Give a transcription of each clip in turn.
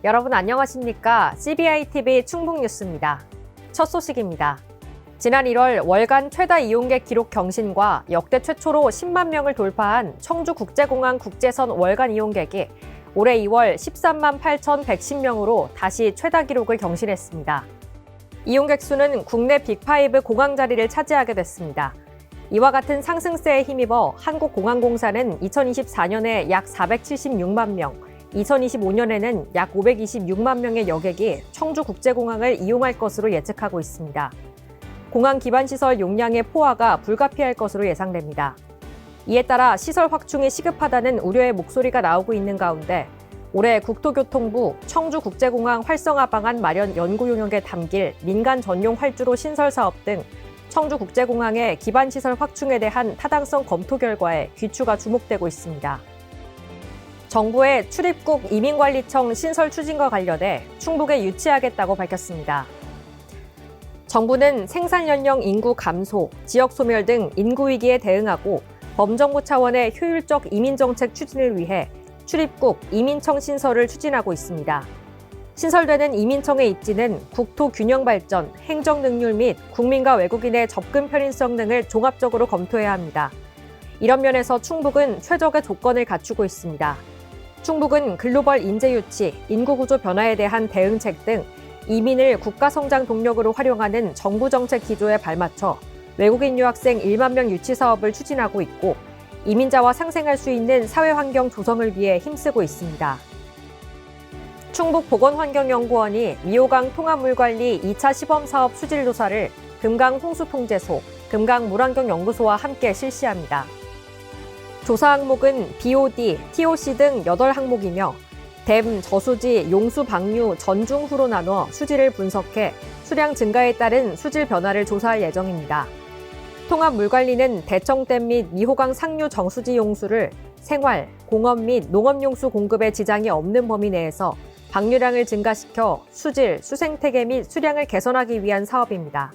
여러분 안녕하십니까? CBI-TV 충북뉴스입니다. 첫 소식입니다. 지난 1월 월간 최다 이용객 기록 경신과 역대 최초로 10만 명을 돌파한 청주국제공항 국제선 월간 이용객이 올해 2월 13만 8,110명으로 다시 최다 기록을 경신했습니다. 이용객 수는 국내 빅5 공항 자리를 차지하게 됐습니다. 이와 같은 상승세에 힘입어 한국공항공사는 2024년에 약 476만 명, 2025년에는 약 526만 명의 여객이 청주국제공항을 이용할 것으로 예측하고 있습니다. 공항 기반시설 용량의 포화가 불가피할 것으로 예상됩니다. 이에 따라 시설 확충이 시급하다는 우려의 목소리가 나오고 있는 가운데 올해 국토교통부 청주국제공항 활성화 방안 마련 연구 용역에 담길 민간 전용 활주로 신설 사업 등 청주국제공항의 기반시설 확충에 대한 타당성 검토 결과에 귀추가 주목되고 있습니다. 정부의 출입국 이민관리청 신설 추진과 관련해 충북에 유치하겠다고 밝혔습니다. 정부는 생산연령 인구 감소, 지역 소멸 등 인구 위기에 대응하고 범정부 차원의 효율적 이민정책 추진을 위해 출입국 이민청 신설을 추진하고 있습니다. 신설되는 이민청의 입지는 국토균형 발전, 행정 능률 및 국민과 외국인의 접근 편의성 등을 종합적으로 검토해야 합니다. 이런 면에서 충북은 최적의 조건을 갖추고 있습니다. 충북은 글로벌 인재 유치, 인구 구조 변화에 대한 대응책 등 이민을 국가 성장 동력으로 활용하는 정부 정책 기조에 발맞춰 외국인 유학생 1만 명 유치 사업을 추진하고 있고 이민자와 상생할 수 있는 사회 환경 조성을 위해 힘쓰고 있습니다. 충북보건환경연구원이 미호강 통합물관리 2차 시범사업 수질조사를 금강홍수통제소, 금강물환경연구소와 함께 실시합니다. 조사 항목은 BOD, TOC 등 8항목이며 댐, 저수지, 용수 방류, 전중 후로 나눠 수질을 분석해 수량 증가에 따른 수질 변화를 조사할 예정입니다. 통합물관리는 대청댐 및 미호강 상류 정수지 용수를 생활, 공업 및 농업용수 공급에 지장이 없는 범위 내에서 방류량을 증가시켜 수질, 수생태계 및 수량을 개선하기 위한 사업입니다.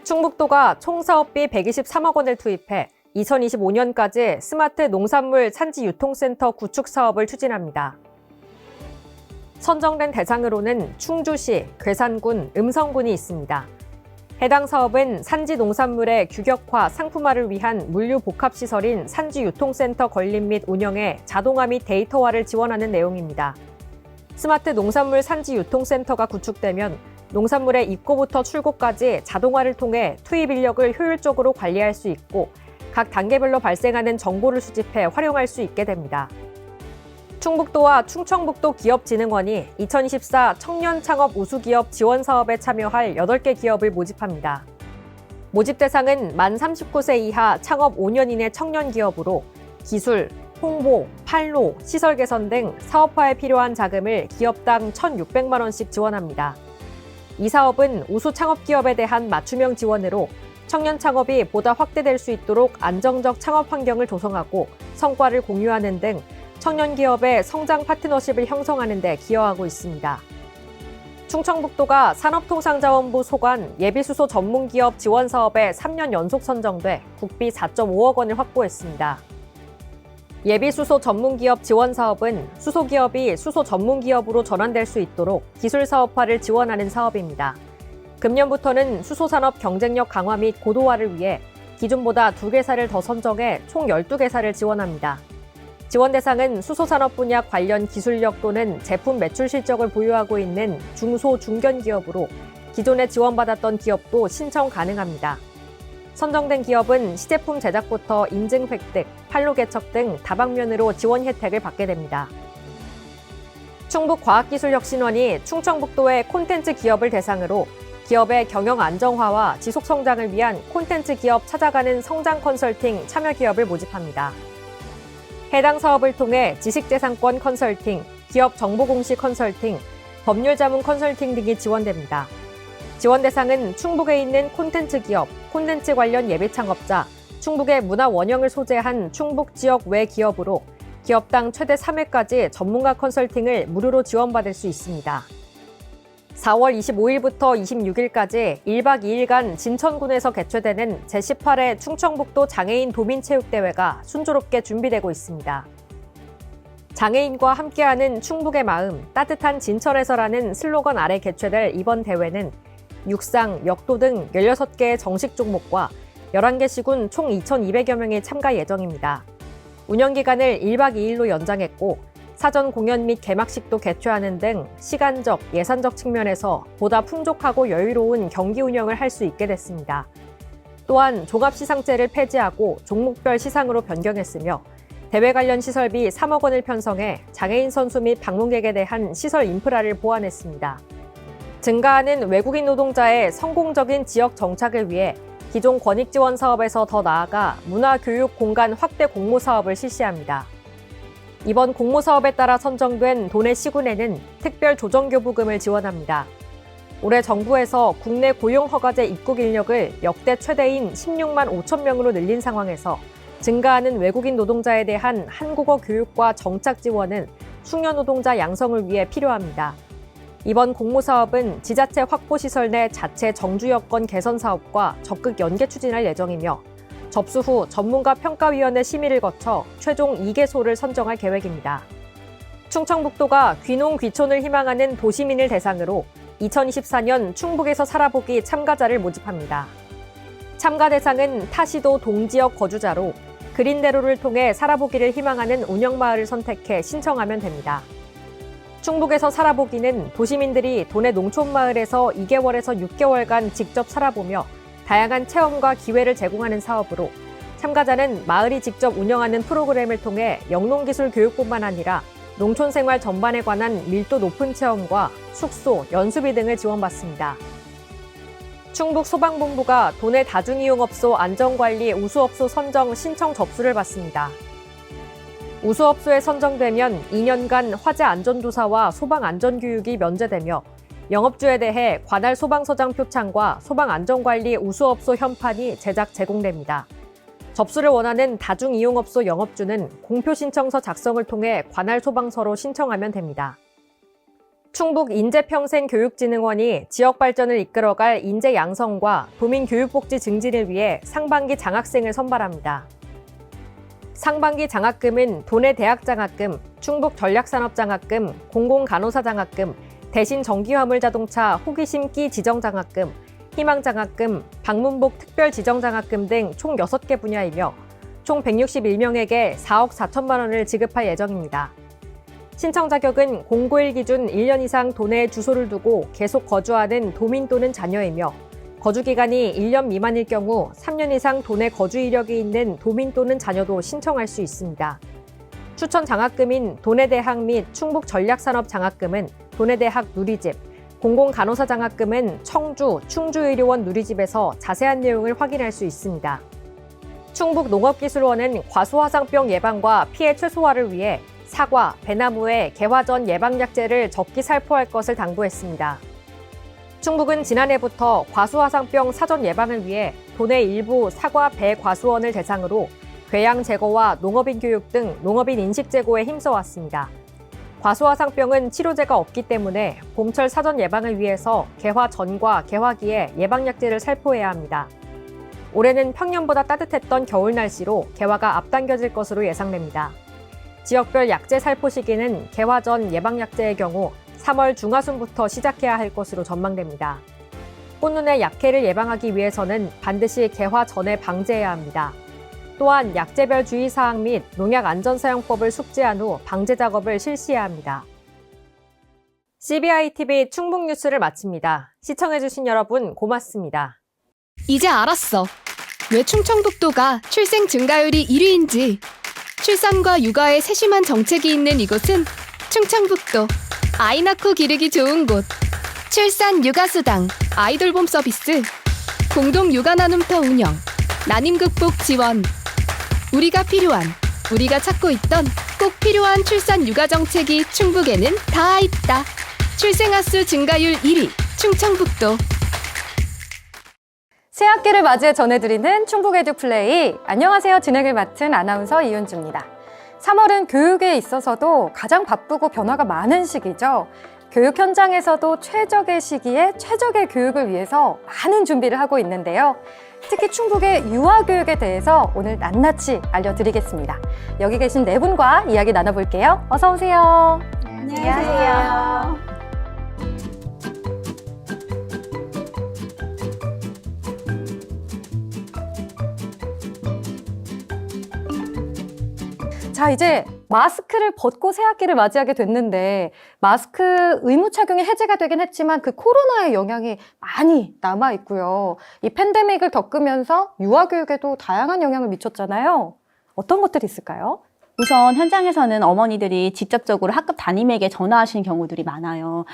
충북도가 총 사업비 123억 원을 투입해 2025년까지 스마트 농산물 산지 유통센터 구축 사업을 추진합니다. 선정된 대상으로는 충주시, 괴산군, 음성군이 있습니다. 해당 사업은 산지 농산물의 규격화, 상품화를 위한 물류 복합시설인 산지 유통센터 건립 및 운영에 자동화 및 데이터화를 지원하는 내용입니다. 스마트 농산물 산지 유통센터가 구축되면 농산물의 입고부터 출고까지 자동화를 통해 투입 인력을 효율적으로 관리할 수 있고 각 단계별로 발생하는 정보를 수집해 활용할 수 있게 됩니다. 충북도와 충청북도 기업진흥원이 2024 청년 창업 우수기업 지원 사업에 참여할 8개 기업을 모집합니다. 모집 대상은 만 39세 이하 창업 5년 이내 청년 기업으로 기술, 홍보, 판로, 시설 개선 등 사업화에 필요한 자금을 기업당 1,600만 원씩 지원합니다. 이 사업은 우수 창업 기업에 대한 맞춤형 지원으로 청년 창업이 보다 확대될 수 있도록 안정적 창업 환경을 조성하고 성과를 공유하는 등 청년 기업의 성장 파트너십을 형성하는 데 기여하고 있습니다. 충청북도가 산업통상자원부 소관 예비수소 전문기업 지원 사업에 3년 연속 선정돼 국비 4.5억 원을 확보했습니다. 예비수소 전문기업 지원 사업은 수소기업이 수소 전문기업으로 전환될 수 있도록 기술 사업화를 지원하는 사업입니다. 금년부터는 수소산업 경쟁력 강화 및 고도화를 위해 기존보다 2개사를 더 선정해 총 12개사를 지원합니다. 지원 대상은 수소산업 분야 관련 기술력 또는 제품 매출 실적을 보유하고 있는 중소, 중견 기업으로 기존에 지원받았던 기업도 신청 가능합니다. 선정된 기업은 시제품 제작부터 인증 획득, 판로 개척 등 다방면으로 지원 혜택을 받게 됩니다. 충북과학기술혁신원이 충청북도의 콘텐츠 기업을 대상으로 기업의 경영 안정화와 지속 성장을 위한 콘텐츠 기업 찾아가는 성장 컨설팅 참여 기업을 모집합니다. 해당 사업을 통해 지식재산권 컨설팅, 기업 정보공시 컨설팅, 법률 자문 컨설팅 등이 지원됩니다. 지원 대상은 충북에 있는 콘텐츠 기업, 콘텐츠 관련 예비 창업자, 충북의 문화 원형을 소재한 충북 지역 외 기업으로 기업당 최대 3회까지 전문가 컨설팅을 무료로 지원받을 수 있습니다. 4월 25일부터 26일까지 1박 2일간 진천군에서 개최되는 제18회 충청북도 장애인 도민체육대회가 순조롭게 준비되고 있습니다. 장애인과 함께하는 충북의 마음, 따뜻한 진천에서라는 슬로건 아래 개최될 이번 대회는 육상, 역도 등 16개의 정식 종목과 11개 시군 총 2,200여 명이 참가 예정입니다. 운영 기간을 1박 2일로 연장했고 사전 공연 및 개막식도 개최하는 등 시간적, 예산적 측면에서 보다 풍족하고 여유로운 경기 운영을 할 수 있게 됐습니다. 또한 종합시상제를 폐지하고 종목별 시상으로 변경했으며 대회 관련 시설비 3억 원을 편성해 장애인 선수 및 방문객에 대한 시설 인프라를 보완했습니다. 증가하는 외국인 노동자의 성공적인 지역 정착을 위해 기존 권익 지원 사업에서 더 나아가 문화교육 공간 확대 공모 사업을 실시합니다. 이번 공모 사업에 따라 선정된 도내 시군에는 특별 조정교부금을 지원합니다. 올해 정부에서 국내 고용허가제 입국 인력을 역대 최대인 16만 5천 명으로 늘린 상황에서 증가하는 외국인 노동자에 대한 한국어 교육과 정착 지원은 숙련 노동자 양성을 위해 필요합니다. 이번 공모 사업은 지자체 확보시설 내 자체 정주 여건 개선 사업과 적극 연계 추진할 예정이며 접수 후 전문가 평가위원회 심의를 거쳐 최종 2개소를 선정할 계획입니다. 충청북도가 귀농 귀촌을 희망하는 도시민을 대상으로 2024년 충북에서 살아보기 참가자를 모집합니다. 참가 대상은 타시도 동지역 거주자로 그린대로를 통해 살아보기를 희망하는 운영마을을 선택해 신청하면 됩니다. 충북에서 살아보기는 도시민들이 도내 농촌마을에서 2개월에서 6개월간 직접 살아보며 다양한 체험과 기회를 제공하는 사업으로 참가자는 마을이 직접 운영하는 프로그램을 통해 영농기술 교육뿐만 아니라 농촌생활 전반에 관한 밀도 높은 체험과 숙소, 연수비 등을 지원받습니다. 충북소방본부가 도내 다중이용업소 안전관리 우수업소 선정 신청 접수를 받습니다. 우수업소에 선정되면 2년간 화재 안전조사와 소방안전교육이 면제되며 영업주에 대해 관할 소방서장 표창과 소방안전관리 우수업소 현판이 제작 제공됩니다. 접수를 원하는 다중이용업소 영업주는 공표신청서 작성을 통해 관할 소방서로 신청하면 됩니다. 충북인재평생교육진흥원이 지역발전을 이끌어갈 인재 양성과 도민교육복지 증진을 위해 상반기 장학생을 선발합니다. 상반기 장학금은 도내 대학장학금, 충북전략산업장학금, 공공간호사장학금, 대신전기화물자동차 호기심기 지정장학금, 희망장학금, 방문복 특별지정장학금 등 총 6개 분야이며 총 161명에게 4억 4천만 원을 지급할 예정입니다. 신청 자격은 091 기준 1년 이상 도내에 주소를 두고 계속 거주하는 도민 또는 자녀이며 거주기간이 1년 미만일 경우 3년 이상 도내 거주 이력이 있는 도민 또는 자녀도 신청할 수 있습니다. 추천 장학금인 도내대학 및 충북전략산업장학금은 도내대학 누리집, 공공간호사 장학금은 청주, 충주의료원 누리집에서 자세한 내용을 확인할 수 있습니다. 충북농업기술원은 과수화상병 예방과 피해 최소화를 위해 사과, 배나무에 개화전 예방약제를 적기 살포할 것을 당부했습니다. 충북은 지난해부터 과수화상병 사전 예방을 위해 도내 일부 사과, 배 과수원을 대상으로 궤양 제거와 농업인 교육 등 농업인 인식 제고에 힘써왔습니다. 과수화상병은 치료제가 없기 때문에 봄철 사전 예방을 위해서 개화 전과 개화기에 예방약제를 살포해야 합니다. 올해는 평년보다 따뜻했던 겨울 날씨로 개화가 앞당겨질 것으로 예상됩니다. 지역별 약제 살포 시기는 개화 전 예방약제의 경우 3월 중하순부터 시작해야 할 것으로 전망됩니다. 꽃눈의 약해를 예방하기 위해서는 반드시 개화 전에 방제해야 합니다. 또한 약제별 주의사항 및 농약 안전사용법을 숙지한 후 방제 작업을 실시해야 합니다. CBI-TV 충북뉴스를 마칩니다. 시청해주신 여러분 고맙습니다. 이제 알았어. 왜 충청북도가 출생 증가율이 1위인지. 출산과 육아에 세심한 정책이 있는 이곳은 충청북도. 아이 낳고 기르기 좋은 곳. 출산 육아수당, 아이돌봄 서비스, 공동 육아 나눔터 운영, 난임 극복 지원. 우리가 필요한, 우리가 찾고 있던 꼭 필요한 출산 육아 정책이 충북에는 다 있다. 출생아 수 증가율 1위, 충청북도. 새학기를 맞이해 전해드리는 충북에듀플레이. 안녕하세요. 진행을 맡은 아나운서 이윤주입니다. 3월은 교육에 있어서도 가장 바쁘고 변화가 많은 시기죠. 교육 현장에서도 최적의 시기에 최적의 교육을 위해서 많은 준비를 하고 있는데요. 특히 충북의 유아교육에 대해서 오늘 낱낱이 알려드리겠습니다. 여기 계신 네 분과 이야기 나눠볼게요. 어서 오세요. 안녕하세요. 자, 이제 마스크를 벗고 새학기를 맞이하게 됐는데 마스크 의무 착용이 해제가 되긴 했지만 그 코로나의 영향이 많이 남아 있고요. 이 팬데믹을 겪으면서 유아교육에도 다양한 영향을 미쳤잖아요. 어떤 것들이 있을까요? 우선 현장에서는 어머니들이 직접적으로 학급 담임에게 전화하시는 경우들이 많아요.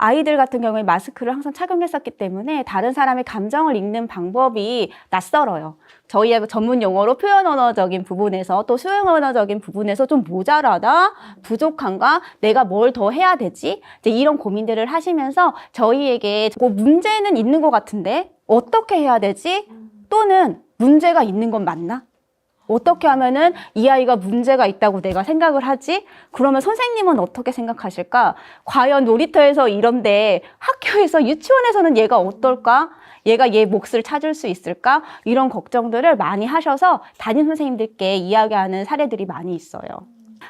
아이들 같은 경우에 마스크를 항상 착용했었기 때문에 다른 사람의 감정을 읽는 방법이 낯설어요. 저희의 전문 용어로 표현 언어적인 부분에서 또 수용 언어적인 부분에서 좀 모자라다, 부족한가, 내가 뭘 더 해야 되지? 이제 이런 고민들을 하시면서 저희에게 문제는 있는 것 같은데 어떻게 해야 되지? 또는 문제가 있는 건 맞나? 어떻게 하면은 이 아이가 문제가 있다고 내가 생각을 하지? 그러면 선생님은 어떻게 생각하실까? 과연 놀이터에서 이런데 학교에서 유치원에서는 얘가 어떨까? 얘가 얘 몫을 찾을 수 있을까? 이런 걱정들을 많이 하셔서 담임 선생님들께 이야기하는 사례들이 많이 있어요.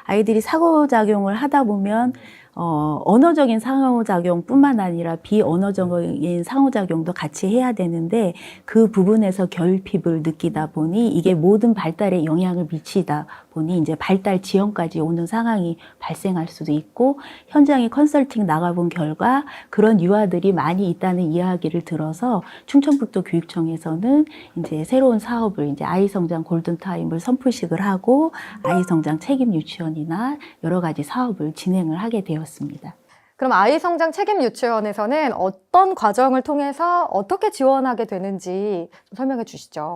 아이들이 상호작용을 하다 보면 언어적인 상호작용뿐만 아니라 비언어적인 상호작용도 같이 해야 되는데 그 부분에서 결핍을 느끼다 보니 이게 모든 발달에 영향을 미치다 보니 이제 발달 지연까지 오는 상황이 발생할 수도 있고 현장에 컨설팅 나가본 결과 그런 유아들이 많이 있다는 이야기를 들어서 충청북도 교육청에서는 이제 새로운 사업을 이제 아이성장 골든타임을 선포식을 하고 아이성장 책임 유치원이나 여러 가지 사업을 진행을 하게 되었습니다. 그럼 아이성장 책임 유치원에서는 어떤 과정을 통해서 어떻게 지원하게 되는지 좀 설명해 주시죠.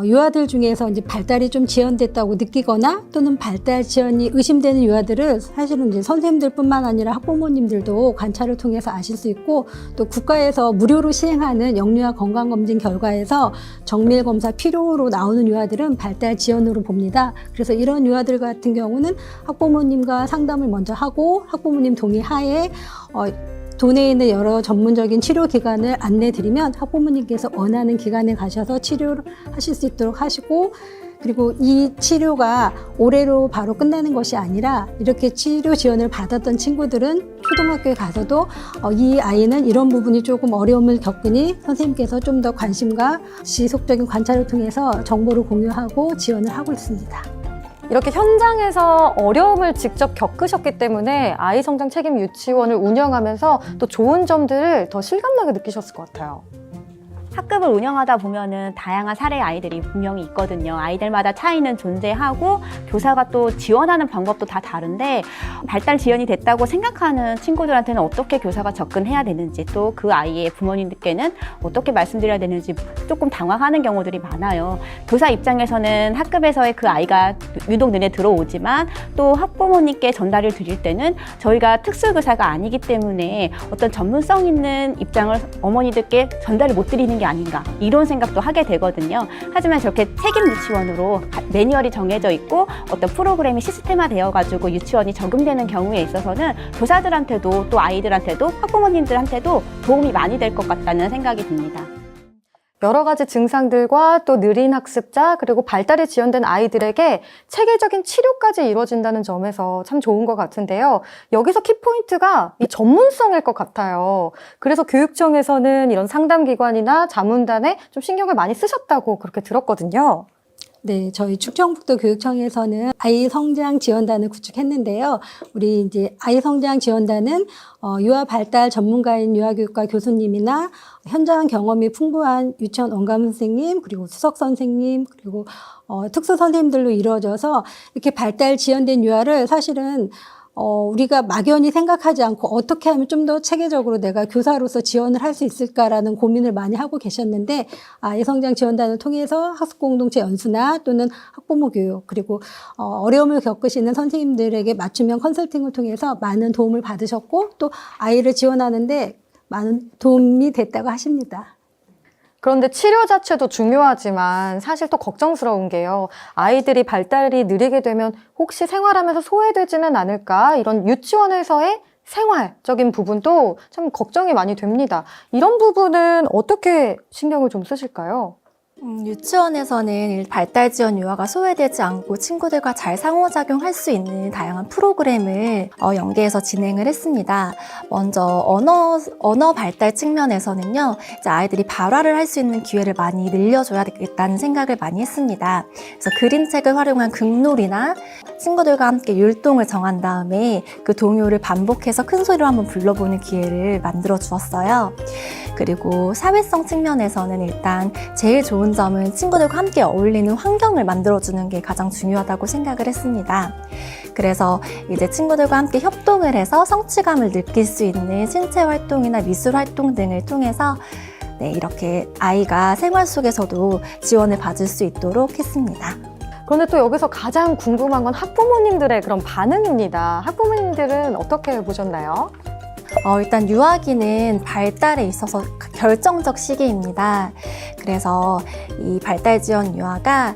유아들 중에서 이제 발달이 좀 지연됐다고 느끼거나 또는 발달 지연이 의심되는 유아들은 사실은 이제 선생님들뿐만 아니라 학부모님들도 관찰을 통해서 아실 수 있고 또 국가에서 무료로 시행하는 영유아 건강검진 결과에서 정밀 검사 필요로 나오는 유아들은 발달 지연으로 봅니다. 그래서 이런 유아들 같은 경우는 학부모님과 상담을 먼저 하고 학부모님 동의 하에 도내에 있는 여러 전문적인 치료 기관을 안내 드리면 학부모님께서 원하는 기관에 가셔서 치료를 하실 수 있도록 하시고 그리고 이 치료가 올해로 바로 끝나는 것이 아니라 이렇게 치료 지원을 받았던 친구들은 초등학교에 가서도 이 아이는 이런 부분이 조금 어려움을 겪으니 선생님께서 좀 더 관심과 지속적인 관찰을 통해서 정보를 공유하고 지원을 하고 있습니다. 이렇게 현장에서 어려움을 직접 겪으셨기 때문에 아이성장 책임 유치원을 운영하면서 또 좋은 점들을 더 실감나게 느끼셨을 것 같아요. 학급을 운영하다 보면은 다양한 사례의 아이들이 분명히 있거든요. 아이들마다 차이는 존재하고 교사가 또 지원하는 방법도 다 다른데 발달 지연이 됐다고 생각하는 친구들한테는 어떻게 교사가 접근해야 되는지 또 그 아이의 부모님들께는 어떻게 말씀드려야 되는지 조금 당황하는 경우들이 많아요. 교사 입장에서는 학급에서의 그 아이가 유독 눈에 들어오지만 또 학부모님께 전달을 드릴 때는 저희가 특수교사가 아니기 때문에 어떤 전문성 있는 입장을 어머니들께 전달을 못 드리는 게 아닌가 이런 생각도 하게 되거든요. 하지만 저렇게 책임 유치원으로 매뉴얼이 정해져 있고 어떤 프로그램이 시스템화되어 가지고 유치원이 적용되는 경우에 있어서는 교사들한테도 또 아이들한테도 학부모님들한테도 도움이 많이 될 것 같다는 생각이 듭니다. 여러 가지 증상들과 또 느린 학습자 그리고 발달이 지연된 아이들에게 체계적인 치료까지 이루어진다는 점에서 참 좋은 것 같은데요. 여기서 키포인트가 이 전문성일 것 같아요. 그래서 교육청에서는 이런 상담기관이나 자문단에 좀 신경을 많이 쓰셨다고 그렇게 들었거든요. 네, 저희 충청북도 교육청에서는 아이 성장 지원단을 구축했는데요. 우리 이제 아이 성장 지원단은 유아 발달 전문가인 유아교육과 교수님이나 현장 경험이 풍부한 유치원 원감 선생님, 그리고 수석 선생님, 그리고 특수 선생님들로 이루어져서 이렇게 발달 지연된 유아를 사실은 우리가 막연히 생각하지 않고 어떻게 하면 좀 더 체계적으로 내가 교사로서 지원을 할 수 있을까라는 고민을 많이 하고 계셨는데 아이성장 지원단을 통해서 학습공동체 연수나 또는 학부모 교육 그리고 어려움을 겪으시는 선생님들에게 맞춤형 컨설팅을 통해서 많은 도움을 받으셨고 또 아이를 지원하는데 많은 도움이 됐다고 하십니다. 그런데 치료 자체도 중요하지만 사실 또 걱정스러운 게요. 아이들이 발달이 느리게 되면 혹시 생활하면서 소외되지는 않을까? 이런 유치원에서의 생활적인 부분도 참 걱정이 많이 됩니다. 이런 부분은 어떻게 신경을 좀 쓰실까요? 유치원에서는 발달 지원 유아가 소외되지 않고 친구들과 잘 상호작용할 수 있는 다양한 프로그램을 연계해서 진행을 했습니다. 먼저 언어 발달 측면에서는요, 이제 아이들이 발화를 할 수 있는 기회를 많이 늘려줘야 되겠다는 생각을 많이 했습니다. 그래서 그림책을 활용한 극놀이나 친구들과 함께 율동을 정한 다음에 그 동요를 반복해서 큰 소리로 한번 불러보는 기회를 만들어 주었어요. 그리고 사회성 측면에서는 일단 제일 좋은 점은 친구들과 함께 어울리는 환경을 만들어주는 게 가장 중요하다고 생각을 했습니다. 그래서 이제 친구들과 함께 협동을 해서 성취감을 느낄 수 있는 신체 활동이나 미술 활동 등을 통해서 이렇게 아이가 생활 속에서도 지원을 받을 수 있도록 했습니다. 그런데 또 여기서 가장 궁금한 건 학부모님들의 그런 반응입니다. 학부모님들은 어떻게 보셨나요? 일단 유아기는 발달에 있어서 결정적 시기입니다. 그래서 이 발달 지원 유아가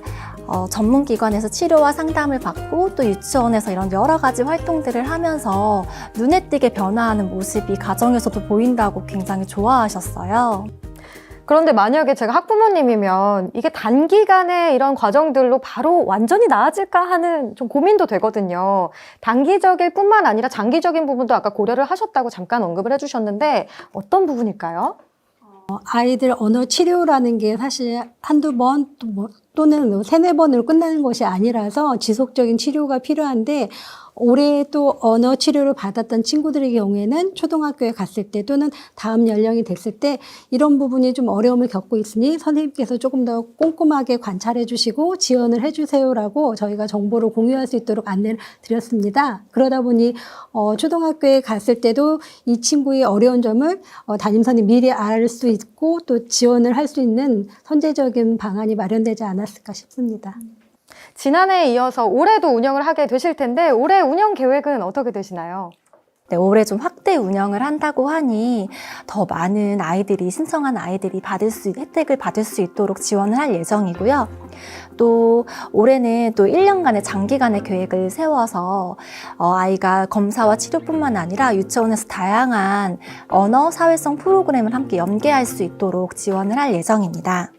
전문기관에서 치료와 상담을 받고 또 유치원에서 이런 여러 가지 활동들을 하면서 눈에 띄게 변화하는 모습이 가정에서도 보인다고 굉장히 좋아하셨어요. 그런데 만약에 제가 학부모님이면 이게 단기간에 이런 과정들로 바로 완전히 나아질까 하는 좀 고민도 되거든요. 단기적일 뿐만 아니라 장기적인 부분도 아까 고려를 하셨다고 잠깐 언급을 해주셨는데 어떤 부분일까요? 아이들 언어 치료라는 게 사실 한두 번 또는 세네 번으로 끝나는 것이 아니라서 지속적인 치료가 필요한데 올해 또 언어 치료를 받았던 친구들의 경우에는 초등학교에 갔을 때 또는 다음 연령이 됐을 때 이런 부분이 좀 어려움을 겪고 있으니 선생님께서 조금 더 꼼꼼하게 관찰해 주시고 지원을 해 주세요라고 저희가 정보를 공유할 수 있도록 안내를 드렸습니다. 그러다 보니 초등학교에 갔을 때도 이 친구의 어려운 점을 담임선이 미리 알 수 있고 또 지원을 할 수 있는 선제적인 방안이 마련되지 않았을까 싶습니다. 지난해에 이어서 올해도 운영을 하게 되실 텐데 올해 운영 계획은 어떻게 되시나요? 네, 올해 좀 확대 운영을 한다고 하니 더 많은 아이들이 신청한 아이들이 혜택을 받을 수 있도록 지원을 할 예정이고요. 또 올해는 또 1년간의 장기간의 계획을 세워서 아이가 검사와 치료뿐만 아니라 유치원에서 다양한 언어, 사회성 프로그램을 함께 연계할 수 있도록 지원을 할 예정입니다.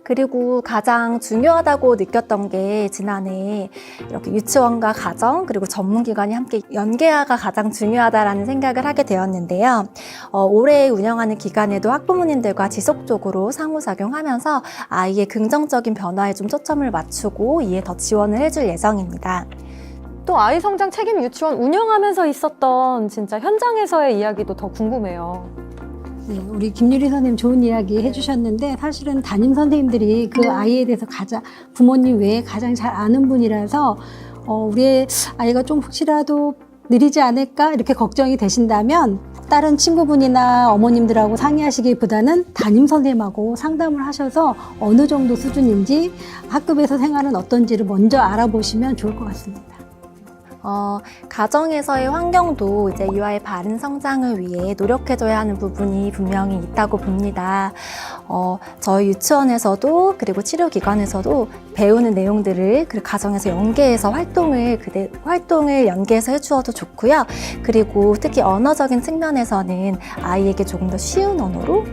그리고 가장 중요하다고 느꼈던 게 지난해 이렇게 유치원과 가정 그리고 전문기관이 함께 연계화가 가장 중요하다라는 생각을 하게 되었는데요. 올해 운영하는 기간에도 학부모님들과 지속적으로 상호작용하면서 아이의 긍정적인 변화에 좀 초점을 맞추고 이에 더 지원을 해줄 예정입니다. 또 아이 성장 책임 유치원 운영하면서 있었던 진짜 현장에서의 이야기도 더 궁금해요. 네, 우리 김유리 선생님 좋은 이야기 해주셨는데 사실은 담임 선생님들이 그 아이에 대해서 부모님 외에 가장 잘 아는 분이라서 우리 아이가 좀 혹시라도 느리지 않을까 이렇게 걱정이 되신다면 다른 친구분이나 어머님들하고 상의하시기보다는 담임 선생님하고 상담을 하셔서 어느 정도 수준인지 학급에서 생활은 어떤지를 먼저 알아보시면 좋을 것 같습니다. 가정에서의 환경도 이제 유아의 바른 성장을 위해 노력해줘야 하는 부분이 분명히 있다고 봅니다. 저희 유치원에서도 그리고 치료기관에서도 배우는 내용들을 그 가정에서 연계해서 활동을 연계해서 해주어도 좋고요. 그리고 특히 언어적인 측면에서는 아이에게 조금 더 쉬운 언어로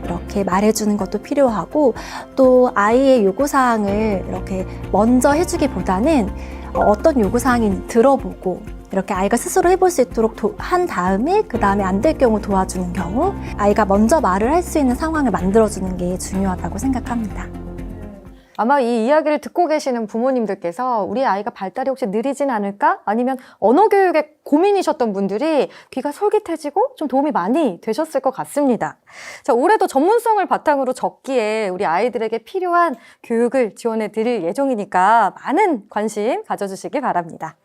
이렇게 말해주는 것도 필요하고 또 아이의 요구사항을 이렇게 먼저 해주기보다는 어떤 요구사항인지 들어보고 이렇게 아이가 스스로 해볼 수 있도록 한 다음에 그 다음에 안 될 경우 도와주는 경우 아이가 먼저 말을 할 수 있는 상황을 만들어주는 게 중요하다고 생각합니다. 아마 이 이야기를 듣고 계시는 부모님들께서 우리 아이가 발달이 혹시 느리진 않을까? 아니면 언어 교육에 고민이셨던 분들이 귀가 솔깃해지고 좀 도움이 많이 되셨을 것 같습니다. 자, 올해도 전문성을 바탕으로 적기에 우리 아이들에게 필요한 교육을 지원해 드릴 예정이니까 많은 관심 가져주시기 바랍니다.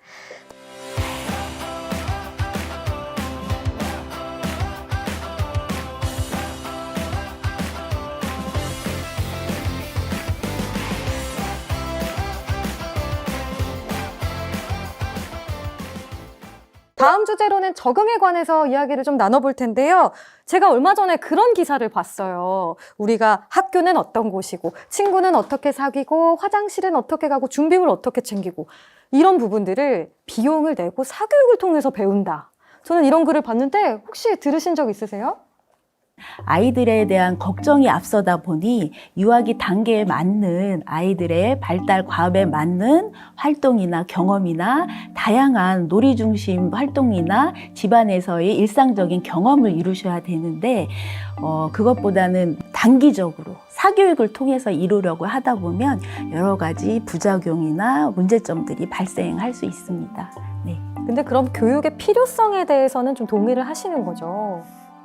다음 주제로는 적응에 관해서 이야기를 좀 나눠볼 텐데요. 제가 얼마 전에 그런 기사를 봤어요. 우리가 학교는 어떤 곳이고, 친구는 어떻게 사귀고, 화장실은 어떻게 가고, 준비물 어떻게 챙기고, 이런 부분들을 비용을 내고 사교육을 통해서 배운다. 저는 이런 글을 봤는데 혹시 들으신 적 있으세요? 아이들에 대한 걱정이 앞서다 보니 유아기 단계에 맞는 아이들의 발달 과업에 맞는 활동이나 경험이나 다양한 놀이 중심 활동이나 집안에서의 일상적인 경험을 이루셔야 되는데 그것보다는 단기적으로 사교육을 통해서 이루려고 하다 보면 여러 가지 부작용이나 문제점들이 발생할 수 있습니다. 네. 근데 그럼 교육의 필요성에 대해서는 좀 동의를 하시는 거죠?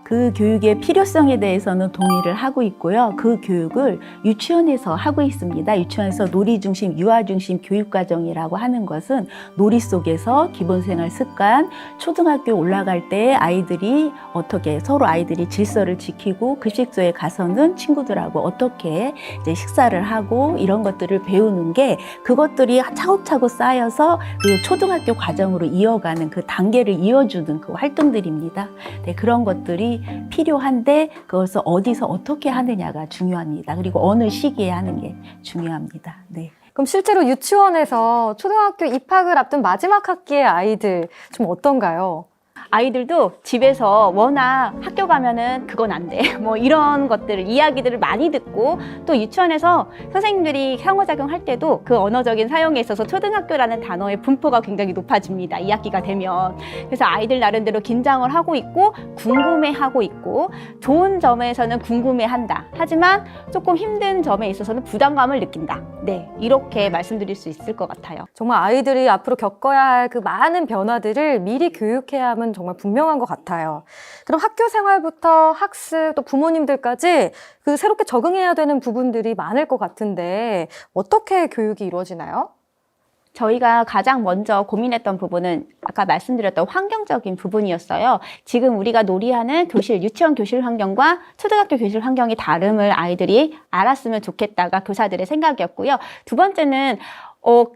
그 교육의 필요성에 대해서는 동의를 하고 있고요. 그 교육을 유치원에서 하고 있습니다. 유치원에서 놀이 중심, 유아 중심 교육과정이라고 하는 것은 놀이 속에서 기본생활 습관, 초등학교 올라갈 때 아이들이 어떻게 서로 아이들이 질서를 지키고 급식소에 가서는 친구들하고 어떻게 이제 식사를 하고 이런 것들을 배우는 게 그것들이 차곡차곡 쌓여서 그 초등학교 과정으로 이어가는 그 단계를 이어주는 그 활동들입니다. 네, 그런 것들이 필요한데 그것을 어디서 어떻게 하느냐가 중요합니다. 그리고 어느 시기에 하는 게 중요합니다. 네. 그럼 실제로 유치원에서 초등학교 입학을 앞둔 마지막 학기의 아이들 좀 어떤가요? 아이들도 집에서 워낙 학교 가면은 그건 안 돼. 뭐 이런 것들을, 이야기들을 많이 듣고 또 유치원에서 선생님들이 상호작용할 때도 그 언어적인 사용에 있어서 초등학교라는 단어의 분포가 굉장히 높아집니다. 2학기가 되면. 그래서 아이들 나름대로 긴장을 하고 있고 궁금해하고 있고 좋은 점에서는 궁금해한다. 하지만 조금 힘든 점에 있어서는 부담감을 느낀다. 네, 이렇게 말씀드릴 수 있을 것 같아요. 정말 아이들이 앞으로 겪어야 할 그 많은 변화들을 미리 교육해야 하면 정말 분명한 것 같아요. 그럼 학교 생활부터 학습 또 부모님들까지 그 새롭게 적응해야 되는 부분들이 많을 것 같은데 어떻게 교육이 이루어지나요? 저희가 가장 먼저 고민했던 부분은 아까 말씀드렸던 환경적인 부분이었어요. 지금 우리가 놀이하는 교실, 유치원 교실 환경과 초등학교 교실 환경이 다름을 아이들이 알았으면 좋겠다가 교사들의 생각이었고요. 두 번째는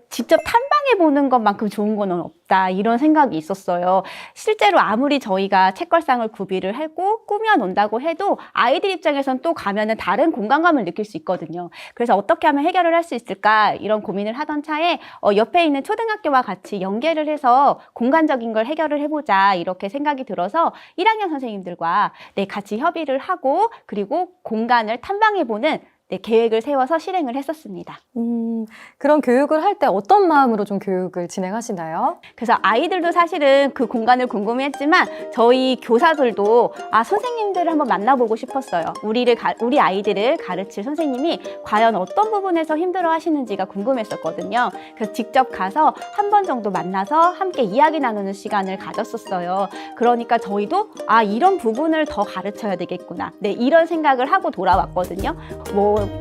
직접 탐방해 보는 것만큼 좋은 건 없다 이런 생각이 있었어요. 실제로 아무리 저희가 책걸상을 구비를 하고 꾸며 놓는다고 해도 아이들 입장에선 또 가면은 다른 공간감을 느낄 수 있거든요. 그래서 어떻게 하면 해결을 할 수 있을까 이런 고민을 하던 차에 옆에 있는 초등학교와 같이 연계를 해서 공간적인 걸 해결을 해보자 이렇게 생각이 들어서 1학년 선생님들과 같이 협의를 하고 그리고 공간을 탐방해보는 계획을 세워서 실행을 했었습니다. 그런 교육을 할 때 어떤 마음으로 좀 교육을 진행하시나요? 그래서 아이들도 사실은 그 공간을 궁금해했지만 저희 교사들도 선생님들을 한번 만나보고 싶었어요. 우리 아이들을 가르칠 선생님이 과연 어떤 부분에서 힘들어 하시는지가 궁금했었거든요. 그래서 직접 가서 한 번 정도 만나서 함께 이야기 나누는 시간을 가졌었어요. 그러니까 저희도 이런 부분을 더 가르쳐야 되겠구나. 네, 이런 생각을 하고 돌아왔거든요.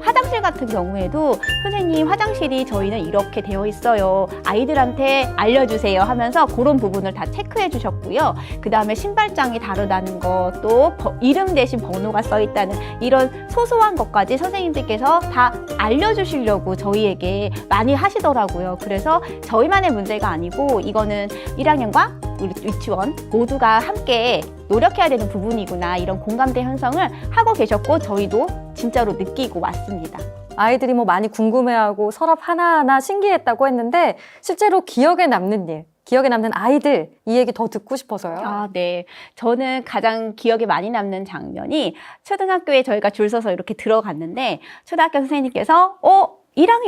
화장실 같은 경우에도 선생님 화장실이 저희는 이렇게 되어 있어요. 아이들한테 알려주세요 하면서 그런 부분을 다 체크해 주셨고요. 그 다음에 신발장이 다르다는 것, 또 이름 대신 번호가 써 있다는 이런 소소한 것까지 선생님들께서 다 알려주시려고 저희에게 많이 하시더라고요. 그래서 저희만의 문제가 아니고 이거는 1학년과 우리 유치원 모두가 함께 노력해야 되는 부분이구나 이런 공감대 형성을 하고 계셨고 저희도 진짜로 느끼고 왔습니다. 아이들이 많이 궁금해하고 서랍 하나하나 신기했다고 했는데 실제로 기억에 남는 일, 기억에 남는 아이들 이 얘기 더 듣고 싶어서요. 네. 저는 가장 기억에 많이 남는 장면이 초등학교에 저희가 줄 서서 이렇게 들어갔는데 초등학교 선생님께서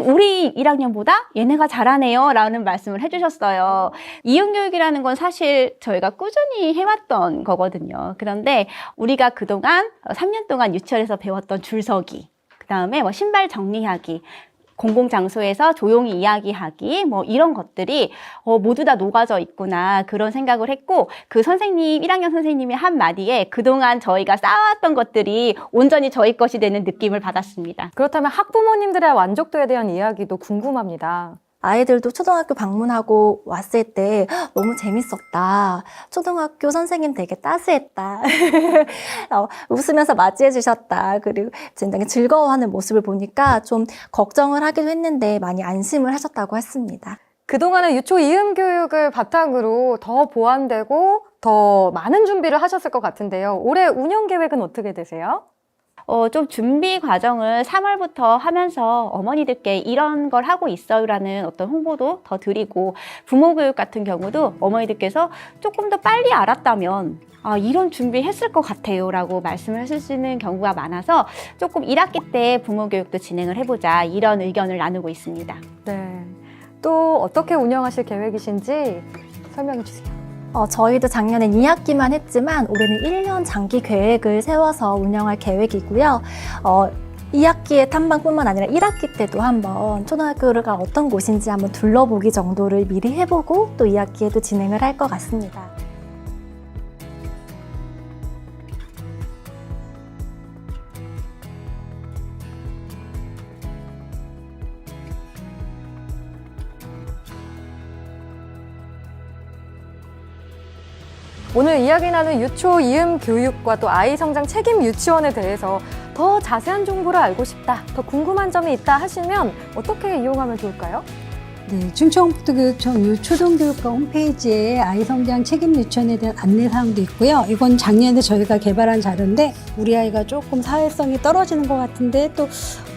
우리 1학년보다 얘네가 잘하네요 라는 말씀을 해주셨어요. 이용교육이라는 건 사실 저희가 꾸준히 해왔던 거거든요. 그런데 우리가 그동안 3년 동안 유치원에서 배웠던 줄서기, 그 다음에 신발 정리하기, 공공장소에서 조용히 이야기하기 이런 것들이 모두 다 녹아져 있구나 그런 생각을 했고 그 선생님 1학년 선생님이 한마디에 그동안 저희가 쌓아왔던 것들이 온전히 저희 것이 되는 느낌을 받았습니다. 그렇다면 학부모님들의 만족도에 대한 이야기도 궁금합니다. 아이들도 초등학교 방문하고 왔을 때 너무 재밌었다. 초등학교 선생님 되게 따스했다. 웃으면서 맞이해 주셨다. 그리고 굉장히 즐거워하는 모습을 보니까 좀 걱정을 하기도 했는데 많이 안심을 하셨다고 했습니다. 그동안의 유초 이음 교육을 바탕으로 더 보완되고 더 많은 준비를 하셨을 것 같은데요. 올해 운영 계획은 어떻게 되세요? 좀 준비 과정을 3월부터 하면서 어머니들께 이런 걸 하고 있어요라는 어떤 홍보도 더 드리고 부모 교육 같은 경우도 어머니들께서 조금 더 빨리 알았다면 이런 준비했을 것 같아요 라고 말씀을 하시는 경우가 많아서 조금 1학기 때 부모 교육도 진행을 해보자 이런 의견을 나누고 있습니다. 네. 또 어떻게 운영하실 계획이신지 설명해 주세요. 저희도 작년엔 2학기만 했지만 올해는 1년 장기 계획을 세워서 운영할 계획이고요. 2학기의 탐방뿐만 아니라 1학기 때도 한번 초등학교가 어떤 곳인지 한번 둘러보기 정도를 미리 해보고 또 2학기에도 진행을 할 것 같습니다. 오늘 이야기 나눈 유초 이음 교육과 또 아이 성장 책임 유치원에 대해서 더 자세한 정보를 알고 싶다, 더 궁금한 점이 있다 하시면 어떻게 이용하면 좋을까요? 네, 충청북도교육청 유초등교육과 홈페이지에 아이 성장 책임 유치원에 대한 안내사항도 있고요. 이건 작년에 저희가 개발한 자료인데 우리 아이가 조금 사회성이 떨어지는 것 같은데 또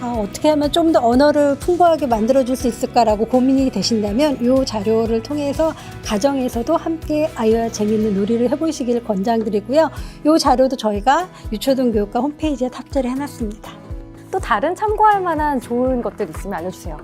어떻게 하면 좀 더 언어를 풍부하게 만들어줄 수 있을까라고 고민이 되신다면 이 자료를 통해서 가정에서도 함께 아이와 재미있는 놀이를 해보시길 권장드리고요. 이 자료도 저희가 유초등교육과 홈페이지에 탑재를 해놨습니다. 또 다른 참고할 만한 좋은 것들 있으면 알려주세요.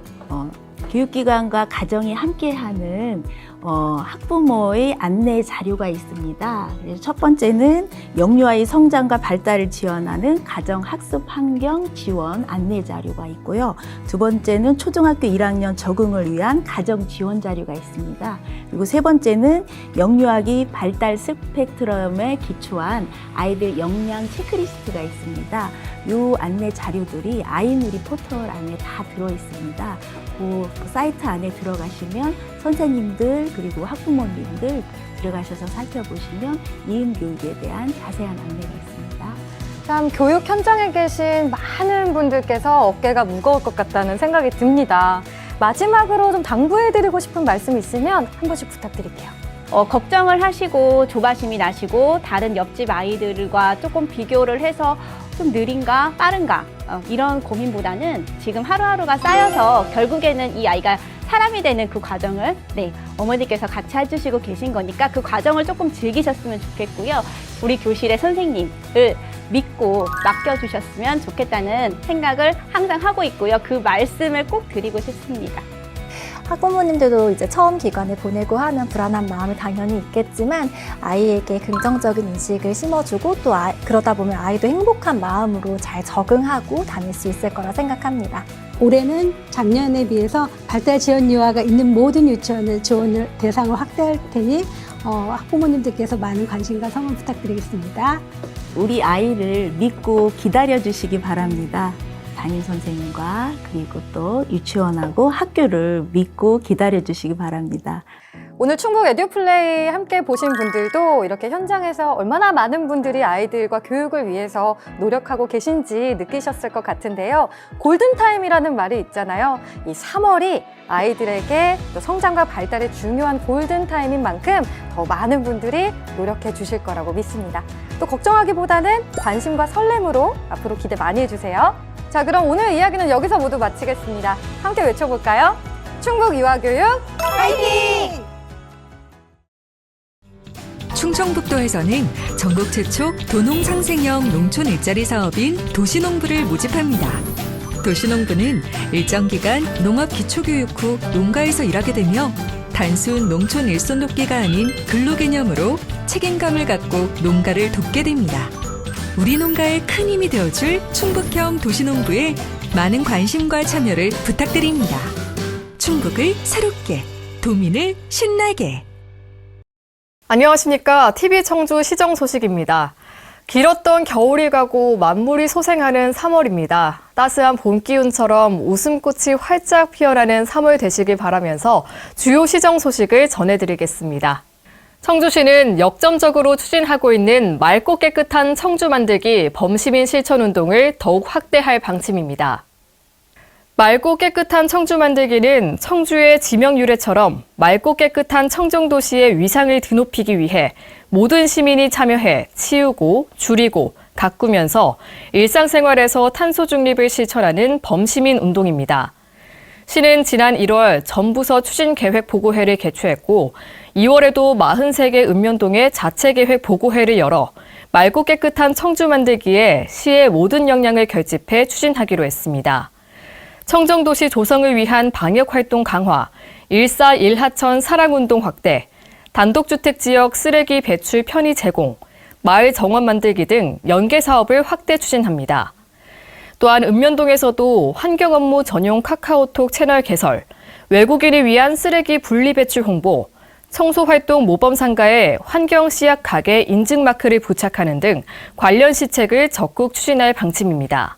교육기관과 가정이 함께하는 학부모의 안내 자료가 있습니다. 그래서 첫 번째는 영유아의 성장과 발달을 지원하는 가정학습 환경 지원 안내 자료가 있고요. 두 번째는 초등학교 1학년 적응을 위한 가정 지원 자료가 있습니다. 그리고 세 번째는 영유아기 발달 스펙트럼에 기초한 아이들 역량 체크리스트가 있습니다. 이 안내 자료들이 아이누리 포털 안에 다 들어 있습니다. 그 사이트 안에 들어가시면 선생님들 그리고 학부모님들 들어가셔서 살펴보시면 이음 교육에 대한 자세한 안내가 있습니다. 참 교육 현장에 계신 많은 분들께서 어깨가 무거울 것 같다는 생각이 듭니다. 마지막으로 좀 당부해드리고 싶은 말씀 있으면 한 번씩 부탁드릴게요. 걱정을 하시고 조바심이 나시고 다른 옆집 아이들과 조금 비교를 해서 좀 느린가 빠른가 이런 고민보다는 지금 하루하루가 쌓여서 결국에는 이 아이가 사람이 되는 그 과정을 어머니께서 같이 해주시고 계신 거니까 그 과정을 조금 즐기셨으면 좋겠고요. 우리 교실의 선생님을 믿고 맡겨주셨으면 좋겠다는 생각을 항상 하고 있고요. 그 말씀을 꼭 드리고 싶습니다. 학부모님들도 이제 처음 기관에 보내고 하면 불안한 마음이 당연히 있겠지만 아이에게 긍정적인 인식을 심어주고 또 그러다 보면 아이도 행복한 마음으로 잘 적응하고 다닐 수 있을 거라 생각합니다. 올해는 작년에 비해서 발달 지원 유아가 있는 모든 유치원을 지원을 대상을 확대할 테니 학부모님들께서 많은 관심과 성원 부탁드리겠습니다. 우리 아이를 믿고 기다려 주시기 바랍니다. 담임 선생님과 그리고 또 유치원하고 학교를 믿고 기다려 주시기 바랍니다. 오늘 충북 에듀플레이 함께 보신 분들도 이렇게 현장에서 얼마나 많은 분들이 아이들과 교육을 위해서 노력하고 계신지 느끼셨을 것 같은데요. 골든타임이라는 말이 있잖아요. 이 3월이 아이들에게 또 성장과 발달에 중요한 골든타임인 만큼 더 많은 분들이 노력해 주실 거라고 믿습니다. 또 걱정하기보다는 관심과 설렘으로 앞으로 기대 많이 해주세요. 자, 그럼 오늘 이야기는 여기서 모두 마치겠습니다. 함께 외쳐볼까요? 충북 유아교육 화이팅! 충청북도에서는 전국 최초 도농상생형 농촌 일자리 사업인 도시농부를 모집합니다. 도시농부는 일정 기간 농업 기초교육 후 농가에서 일하게 되며 단순 농촌 일손 돕기가 아닌 근로 개념으로 책임감을 갖고 농가를 돕게 됩니다. 우리 농가에 큰 힘이 되어줄 충북형 도시농부에 많은 관심과 참여를 부탁드립니다. 충북을 새롭게, 도민을 신나게. 안녕하십니까. TV 청주 시정 소식입니다. 길었던 겨울이 가고 만물이 소생하는 3월입니다. 따스한 봄 기운처럼 웃음꽃이 활짝 피어나는 3월 되시길 바라면서 주요 시정 소식을 전해드리겠습니다. 청주시는 역점적으로 추진하고 있는 맑고 깨끗한 청주 만들기 범시민 실천운동을 더욱 확대할 방침입니다. 맑고 깨끗한 청주 만들기는 청주의 지명 유래처럼 맑고 깨끗한 청정도시의 위상을 드높이기 위해 모든 시민이 참여해 치우고 줄이고 가꾸면서 일상생활에서 탄소 중립을 실천하는 범시민 운동입니다. 시는 지난 1월 전부서 추진계획 보고회를 개최했고 2월에도 43개 읍면동에 자체계획 보고회를 열어 맑고 깨끗한 청주 만들기에 시의 모든 역량을 결집해 추진하기로 했습니다. 청정도시 조성을 위한 방역활동 강화, 1사 1하천 사랑운동 확대, 단독주택지역 쓰레기 배출 편의 제공, 마을 정원 만들기 등 연계 사업을 확대 추진합니다. 또한 읍면동에서도 환경업무 전용 카카오톡 채널 개설, 외국인을 위한 쓰레기 분리 배출 홍보, 청소활동 모범 상가에 환경시약 가게 인증마크를 부착하는 등 관련 시책을 적극 추진할 방침입니다.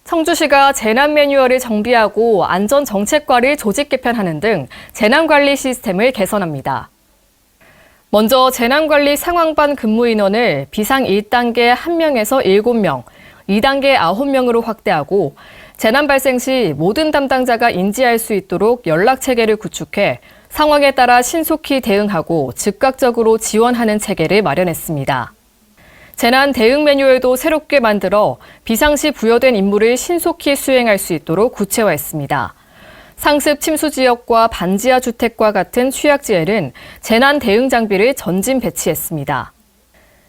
청주시가 재난 매뉴얼을 정비하고 안전정책과를 조직 개편하는 등 재난관리 시스템을 개선합니다. 먼저 재난관리 상황반 근무 인원을 비상 1단계 1명에서 7명, 2단계 9명으로 확대하고 재난 발생 시 모든 담당자가 인지할 수 있도록 연락체계를 구축해 상황에 따라 신속히 대응하고 즉각적으로 지원하는 체계를 마련했습니다. 재난 대응 매뉴얼도 새롭게 만들어 비상시 부여된 임무를 신속히 수행할 수 있도록 구체화했습니다. 상습 침수 지역과 반지하 주택과 같은 취약지에는 재난 대응 장비를 전진 배치했습니다.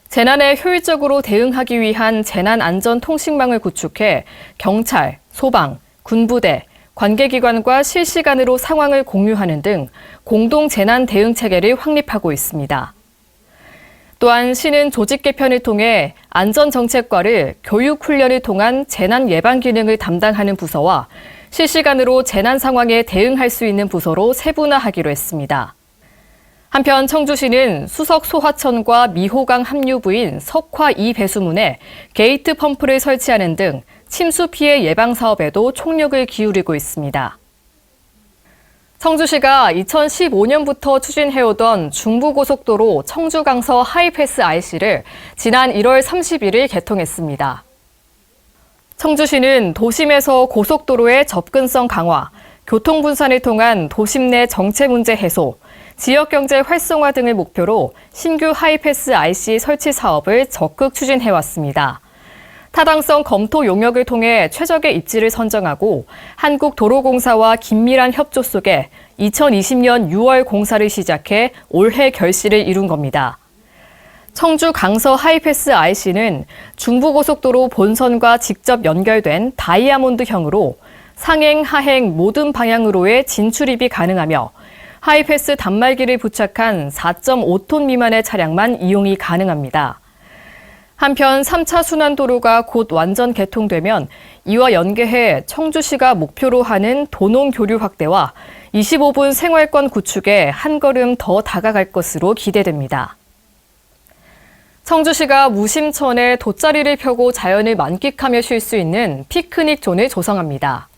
재난에 효율적으로 대응하기 위한 재난안전통신망을 구축해 경찰, 소방, 군부대, 관계기관과 실시간으로 상황을 공유하는 등 공동 재난 대응 체계를 확립하고 있습니다. 또한 시는 조직 개편을 통해 안전정책과를 교육 훈련을 통한 재난 예방 기능을 담당하는 부서와 실시간으로 재난 상황에 대응할 수 있는 부서로 세분화하기로 했습니다. 한편 청주시는 수석 소하천과 미호강 합류부인 석화 2배수문에 게이트 펌프를 설치하는 등 침수 피해 예방 사업에도 총력을 기울이고 있습니다. 청주시가 2015년부터 추진해오던 중부고속도로 청주강서 하이패스 IC를 지난 1월 30일을 개통했습니다. 청주시는 도심에서 고속도로의 접근성 강화, 교통분산을 통한 도심 내 정체 문제 해소, 지역경제 활성화 등을 목표로 신규 하이패스 IC 설치 사업을 적극 추진해왔습니다. 타당성 검토 용역을 통해 최적의 입지를 선정하고 한국도로공사와 긴밀한 협조 속에 2020년 6월 공사를 시작해 올해 결실을 이룬 겁니다. 청주 강서 하이패스 IC는 중부고속도로 본선과 직접 연결된 다이아몬드형으로 상행, 하행 모든 방향으로의 진출입이 가능하며 하이패스 단말기를 부착한 4.5톤 미만의 차량만 이용이 가능합니다. 한편 3차 순환도로가 곧 완전 개통되면 이와 연계해 청주시가 목표로 하는 도농 교류 확대와 25분 생활권 구축에 한 걸음 더 다가갈 것으로 기대됩니다. 청주시가 무심천에 돗자리를 펴고 자연을 만끽하며 쉴 수 있는 피크닉 존을 조성합니다.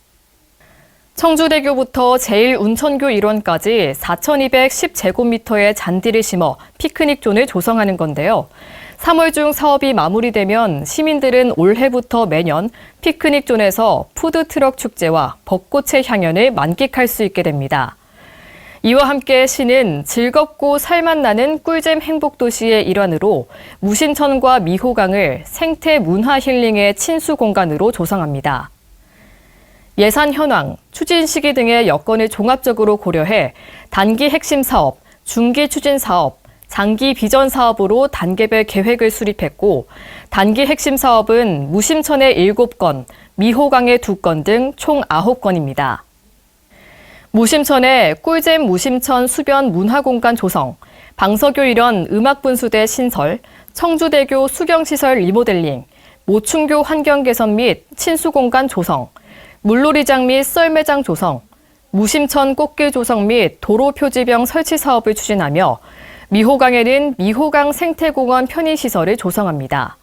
청주대교부터 제1운천교 일원까지 4,210제곱미터의 잔디를 심어 피크닉 존을 조성하는 건데요. 3월 중 사업이 마무리되면 시민들은 올해부터 매년 피크닉 존에서 푸드트럭 축제와 벚꽃의 향연을 만끽할 수 있게 됩니다. 이와 함께 시는 즐겁고 살맛 나는 꿀잼 행복도시의 일환으로 무심천과 미호강을 생태 문화 힐링의 친수 공간으로 조성합니다. 예산 현황, 추진 시기 등의 여건을 종합적으로 고려해 단기 핵심 사업, 중기 추진 사업, 장기 비전 사업으로 단계별 계획을 수립했고 단기 핵심 사업은 무심천의 7건, 미호강의 2건 등 총 9건입니다. 무심천의 꿀잼 무심천 수변 문화공간 조성, 방서교 일원 음악분수대 신설, 청주대교 수경시설 리모델링, 모충교 환경 개선 및 친수공간 조성, 물놀이장 및 썰매장 조성, 무심천 꽃길 조성 및 도로 표지병 설치 사업을 추진하며 미호강에는 미호강 생태공원 편의시설을 조성합니다.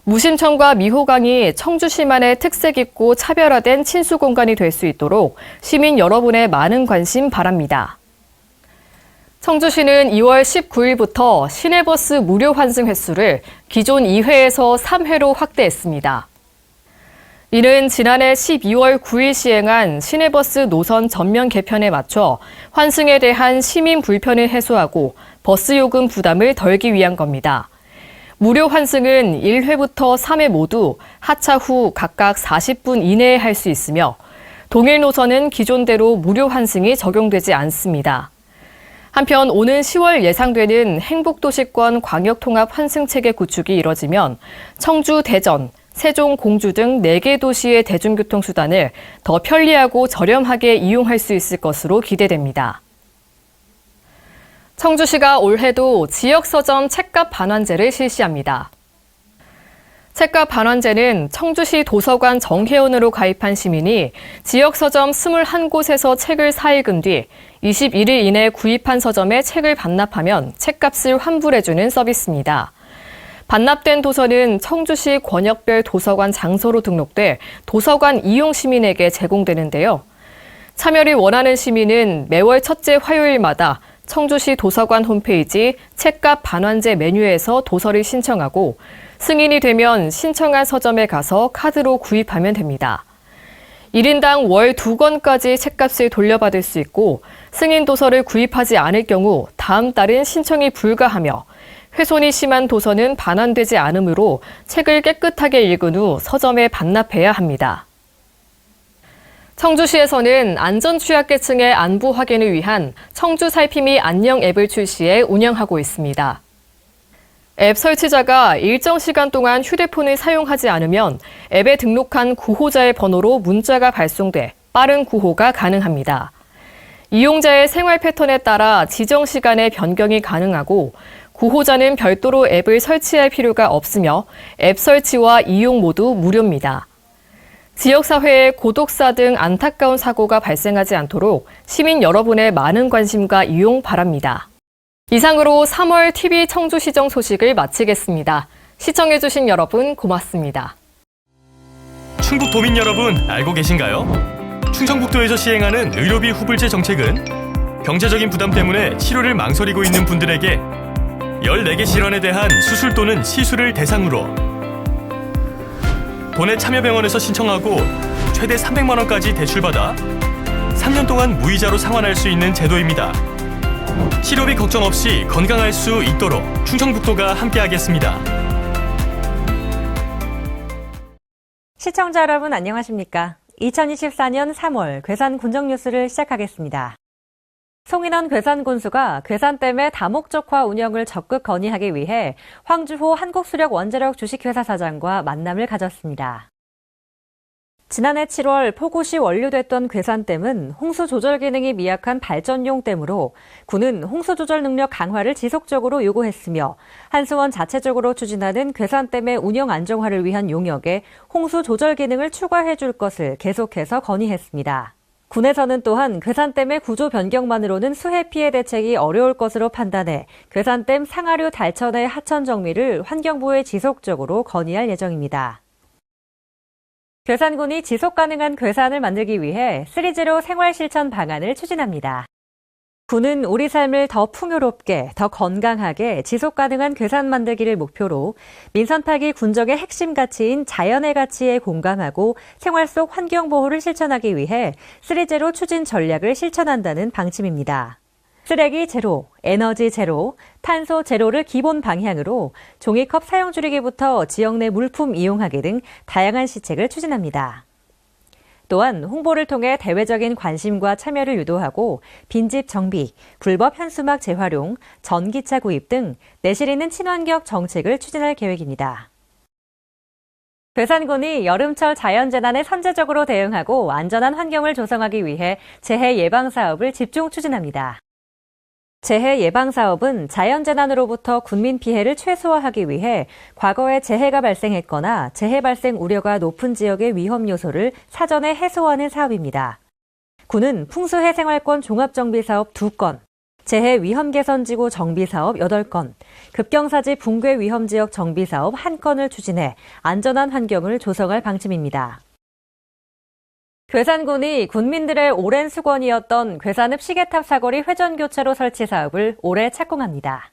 무심천과 미호강이 청주시만의 특색 있고 차별화된 친수공간이 될 수 있도록 시민 여러분의 많은 관심 바랍니다. 청주시는 2월 19일부터 시내버스 무료 환승 횟수를 기존 2회에서 3회로 확대했습니다. 이는 지난해 12월 9일 시행한 시내버스 노선 전면 개편에 맞춰 환승에 대한 시민 불편을 해소하고 버스 요금 부담을 덜기 위한 겁니다. 무료 환승은 1회부터 3회 모두 하차 후 각각 40분 이내에 할 수 있으며 동일 노선은 기존대로 무료 환승이 적용되지 않습니다. 한편 오는 10월 예상되는 행복도시권 광역통합 환승체계 구축이 이뤄지면 청주, 대전, 세종, 공주 등 4개 도시의 대중교통수단을 더 편리하고 저렴하게 이용할 수 있을 것으로 기대됩니다. 청주시가 올해도 지역서점 책값 반환제를 실시합니다. 책값 반환제는 청주시 도서관 정회원으로 가입한 시민이 지역서점 21곳에서 책을 사익은 뒤 21일 이내 구입한 서점에 책을 반납하면 책값을 환불해주는 서비스입니다. 반납된 도서는 청주시 권역별 도서관 장소로 등록돼 도서관 이용 시민에게 제공되는데요. 참여를 원하는 시민은 매월 첫째 화요일마다 청주시 도서관 홈페이지 책값 반환제 메뉴에서 도서를 신청하고 승인이 되면 신청한 서점에 가서 카드로 구입하면 됩니다. 1인당 월 2권까지 책값을 돌려받을 수 있고 승인 도서를 구입하지 않을 경우 다음 달은 신청이 불가하며 훼손이 심한 도서는 반환되지 않으므로 책을 깨끗하게 읽은 후 서점에 반납해야 합니다. 청주시에서는 안전취약계층의 안부 확인을 위한 청주 살피미 안녕 앱을 출시해 운영하고 있습니다. 앱 설치자가 일정 시간 동안 휴대폰을 사용하지 않으면 앱에 등록한 구호자의 번호로 문자가 발송돼 빠른 구호가 가능합니다. 이용자의 생활 패턴에 따라 지정 시간에 변경이 가능하고 구호자는 별도로 앱을 설치할 필요가 없으며 앱 설치와 이용 모두 무료입니다. 지역사회에 고독사 등 안타까운 사고가 발생하지 않도록 시민 여러분의 많은 관심과 이용 바랍니다. 이상으로 3월 TV 청주시정 소식을 마치겠습니다. 시청해주신 여러분 고맙습니다. 충북도민 여러분 알고 계신가요? 충청북도에서 시행하는 의료비 후불제 정책은 경제적인 부담 때문에 치료를 망설이고 있는 분들에게 14개 질환에 대한 수술 또는 시술을 대상으로 도내 참여병원에서 신청하고 최대 300만 원까지 대출받아 3년 동안 무이자로 상환할 수 있는 제도입니다. 치료비 걱정 없이 건강할 수 있도록 충청북도가 함께하겠습니다. 시청자 여러분 안녕하십니까? 2024년 3월 괴산 군정 뉴스를 시작하겠습니다. 송인원 괴산군수가 괴산댐의 다목적화 운영을 적극 건의하기 위해 황주호 한국수력원자력 주식회사 사장과 만남을 가졌습니다. 지난해 7월 폭우시 원료됐던 괴산댐은 홍수 조절 기능이 미약한 발전용 댐으로 군은 홍수 조절 능력 강화를 지속적으로 요구했으며 한수원 자체적으로 추진하는 괴산댐의 운영 안정화를 위한 용역에 홍수 조절 기능을 추가해 줄 것을 계속해서 건의했습니다. 군에서는 또한 괴산댐의 구조 변경만으로는 수해 피해 대책이 어려울 것으로 판단해 괴산댐 상하류 달천의 하천 정비를 환경부에 지속적으로 건의할 예정입니다. 괴산군이 지속 가능한 괴산을 만들기 위해 3제로 생활 실천 방안을 추진합니다. 군은 우리 삶을 더 풍요롭게, 더 건강하게 지속 가능한 괴산 만들기를 목표로 민선 8기 군정의 핵심 가치인 자연의 가치에 공감하고 생활 속 환경 보호를 실천하기 위해 3제로 추진 전략을 실천한다는 방침입니다. 쓰레기 제로, 에너지 제로, 탄소 제로를 기본 방향으로 종이컵 사용 줄이기부터 지역 내 물품 이용하기 등 다양한 시책을 추진합니다. 또한 홍보를 통해 대외적인 관심과 참여를 유도하고 빈집 정비, 불법 현수막 재활용, 전기차 구입 등 내실 있는 친환경 정책을 추진할 계획입니다. 괴산군이 여름철 자연재난에 선제적으로 대응하고 안전한 환경을 조성하기 위해 재해 예방 사업을 집중 추진합니다. 재해 예방 사업은 자연재난으로부터 군민 피해를 최소화하기 위해 과거에 재해가 발생했거나 재해 발생 우려가 높은 지역의 위험 요소를 사전에 해소하는 사업입니다. 군은 풍수해 생활권 종합정비사업 2건, 재해 위험 개선지구 정비사업 8건, 급경사지 붕괴 위험지역 정비사업 1건을 추진해 안전한 환경을 조성할 방침입니다. 괴산군이 군민들의 오랜 수건이었던 괴산읍 시계탑 사거리 회전교차로 설치 사업을 올해 착공합니다.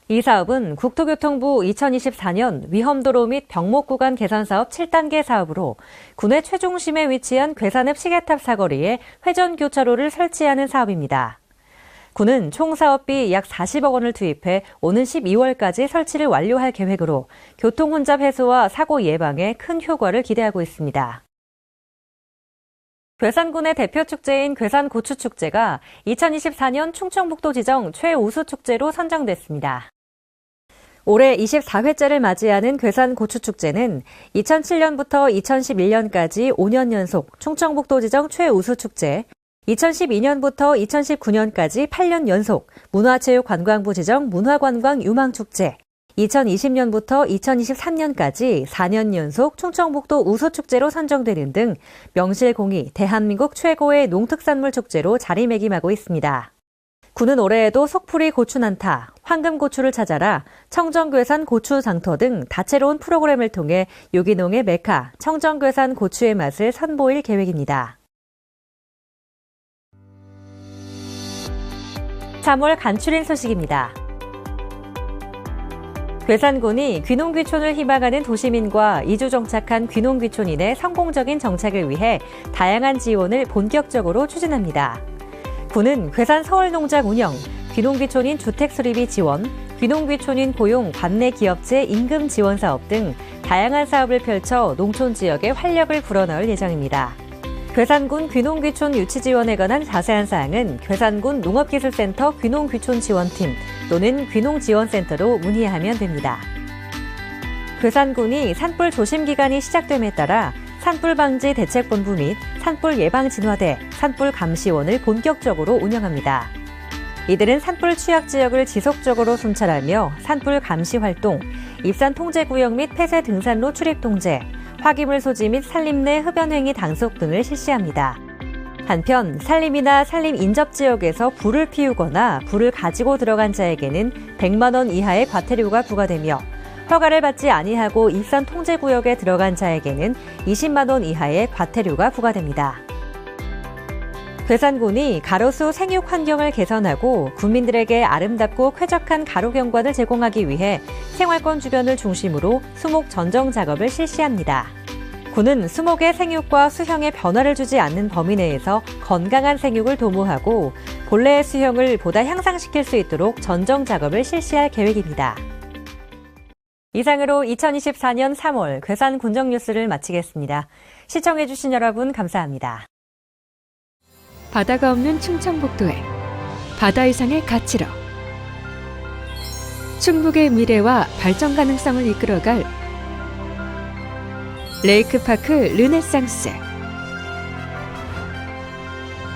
이 사업은 국토교통부 2024년 위험도로 및 병목 구간 개선 사업 7단계 사업으로 군의 최중심에 위치한 괴산읍 시계탑 사거리에 회전교차로를 설치하는 사업입니다. 군은 총 사업비 약 40억 원을 투입해 오는 12월까지 설치를 완료할 계획으로 교통 혼잡 해소와 사고 예방에 큰 효과를 기대하고 있습니다. 괴산군의 대표 축제인 괴산고추축제가 2024년 충청북도 지정 최우수 축제로 선정됐습니다. 올해 24회째를 맞이하는 괴산고추축제는 2007년부터 2011년까지 5년 연속 충청북도 지정 최우수 축제, 2012년부터 2019년까지 8년 연속 문화체육관광부 지정 문화관광유망축제, 2020년부터 2023년까지 4년 연속 충청북도 우수축제로 선정되는 등 명실공히 대한민국 최고의 농특산물 축제로 자리매김하고 있습니다. 군은 올해에도 속풀이 고추난타, 황금고추를 찾아라, 청정괴산 고추장터 등 다채로운 프로그램을 통해 유기농의 메카, 청정괴산 고추의 맛을 선보일 계획입니다. 3월 간추린 소식입니다. 괴산군이 귀농귀촌을 희망하는 도시민과 이주 정착한 귀농귀촌인의 성공적인 정착을 위해 다양한 지원을 본격적으로 추진합니다. 군은 괴산 서울농장 운영, 귀농귀촌인 주택 수리비 지원, 귀농귀촌인 고용 관내 기업체 임금 지원 사업 등 다양한 사업을 펼쳐 농촌 지역에 활력을 불어넣을 예정입니다. 괴산군 귀농귀촌 유치 지원에 관한 자세한 사항은 괴산군 농업기술센터 귀농귀촌 지원팀 또는 귀농지원센터로 문의하면 됩니다. 괴산군이 산불 조심 기간이 시작됨에 따라 산불 방지 대책본부 및 산불 예방 진화대, 산불 감시원을 본격적으로 운영합니다. 이들은 산불 취약 지역을 지속적으로 순찰하며 산불 감시 활동, 입산 통제 구역 및 폐쇄 등산로 출입 통제, 화기물 소지 및 산림 내 흡연행위 단속 등을 실시합니다. 한편 산림이나 산림 인접 지역에서 불을 피우거나 불을 가지고 들어간 자에게는 100만 원 이하의 과태료가 부과되며 허가를 받지 아니하고 입산 통제 구역에 들어간 자에게는 20만 원 이하의 과태료가 부과됩니다. 괴산군이 가로수 생육 환경을 개선하고 국민들에게 아름답고 쾌적한 가로 경관을 제공하기 위해 생활권 주변을 중심으로 수목 전정 작업을 실시합니다. 군은 수목의 생육과 수형에 변화를 주지 않는 범위 내에서 건강한 생육을 도모하고 본래의 수형을 보다 향상시킬 수 있도록 전정 작업을 실시할 계획입니다. 이상으로 2024년 3월 괴산 군정 뉴스를 마치겠습니다. 시청해주신 여러분 감사합니다. 바다가 없는 충청북도에 바다 이상의 가치로 충북의 미래와 발전 가능성을 이끌어갈 레이크파크 르네상스.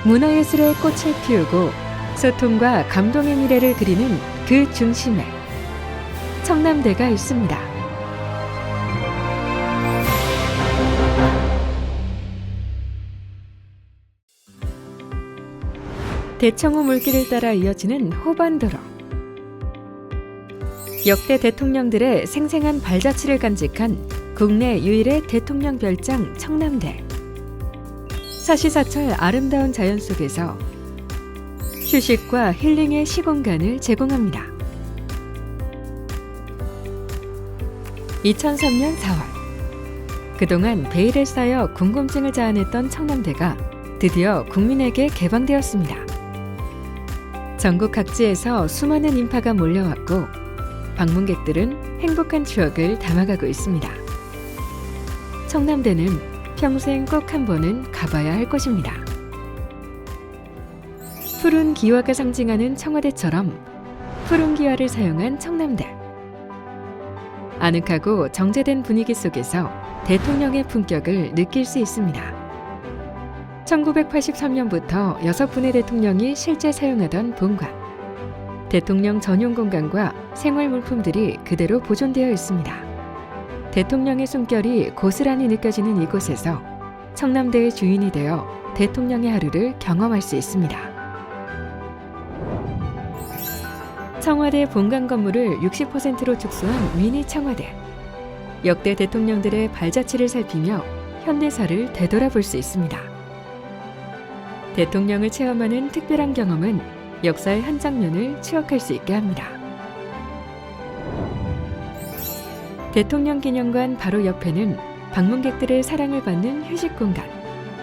문화예술의 꽃을 피우고 소통과 감동의 미래를 그리는 그 중심에 청남대가 있습니다. 대청호 물길을 따라 이어지는 호반도로. 역대 대통령들의 생생한 발자취를 간직한 국내 유일의 대통령 별장 청남대. 사시사철 아름다운 자연 속에서 휴식과 힐링의 시공간을 제공합니다. 2003년 4월 그동안 베일에 쌓여 궁금증을 자아냈던 청남대가 드디어 국민에게 개방되었습니다. 전국 각지에서 수많은 인파가 몰려왔고 방문객들은 행복한 추억을 담아가고 있습니다. 청남대는 평생 꼭 한 번은 가봐야 할 곳입니다. 푸른 기와가 상징하는 청와대처럼 푸른 기와를 사용한 청남대. 아늑하고 정제된 분위기 속에서 대통령의 품격을 느낄 수 있습니다. 1983년부터 6분의 대통령이 실제 사용하던 본관. 대통령 전용 공간과 생활 물품들이 그대로 보존되어 있습니다. 대통령의 숨결이 고스란히 느껴지는 이곳에서 청남대의 주인이 되어 대통령의 하루를 경험할 수 있습니다. 청와대 본관 건물을 60%로 축소한 미니 청와대. 역대 대통령들의 발자취를 살피며 현대사를 되돌아볼 수 있습니다. 대통령을 체험하는 특별한 경험은 역사의 한 장면을 추억할 수 있게 합니다. 대통령 기념관 바로 옆에는 방문객들의 사랑을 받는 휴식 공간,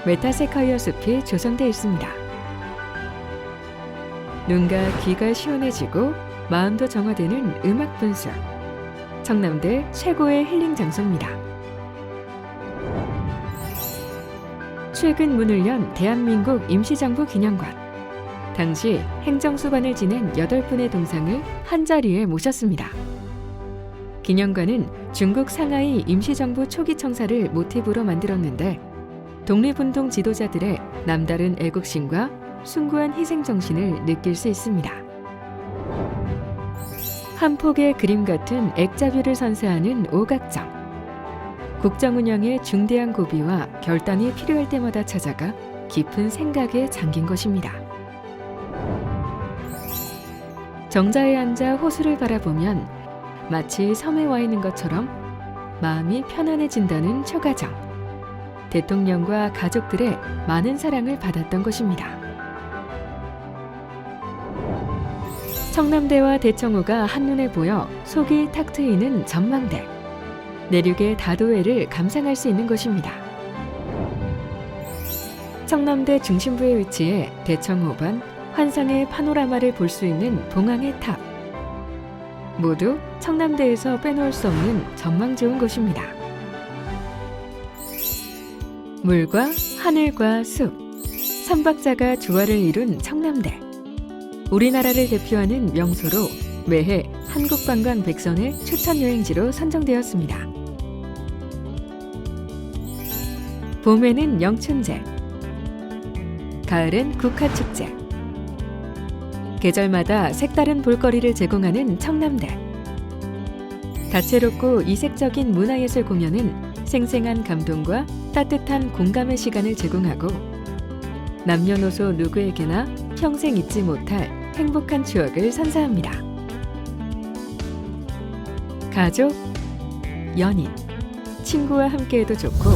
메타세카이어 숲이 조성되어 있습니다. 눈과 귀가 시원해지고 마음도 정화되는 음악 분수. 청남대 최고의 힐링 장소입니다. 최근 문을 연 대한민국 임시정부 기념관. 당시 행정수반을 지낸 8분의 동상을 한자리에 모셨습니다. 기념관은 중국 상하이 임시정부 초기 청사를 모티브로 만들었는데 독립운동 지도자들의 남다른 애국심과 숭고한 희생정신을 느낄 수 있습니다. 한 폭의 그림 같은 액자뷰를 선사하는 오각정. 국정 운영에 중대한 고비와 결단이 필요할 때마다 찾아가 깊은 생각에 잠긴 것입니다. 정자에 앉아 호수를 바라보면 마치 섬에 와 있는 것처럼 마음이 편안해진다는 초가정. 대통령과 가족들의 많은 사랑을 받았던 것입니다. 청남대와 대청호가 한눈에 보여 속이 탁 트이는 전망대. 내륙의 다도해를 감상할 수 있는 것입니다. 청남대 중심부에 위치해 대청호반, 환상의 파노라마를 볼 수 있는 봉황의 탑. 모두 청남대에서 빼놓을 수 없는 전망 좋은 곳입니다. 물과 하늘과 숲, 삼박자가 조화를 이룬 청남대. 우리나라를 대표하는 명소로 매해 한국관광 100선의 추천 여행지로 선정되었습니다. 봄에는 영춘제, 가을엔 국화축제. 계절마다 색다른 볼거리를 제공하는 청남대. 다채롭고 이색적인 문화예술 공연은 생생한 감동과 따뜻한 공감의 시간을 제공하고 남녀노소 누구에게나 평생 잊지 못할 행복한 추억을 선사합니다. 가족, 연인, 친구와 함께해도 좋고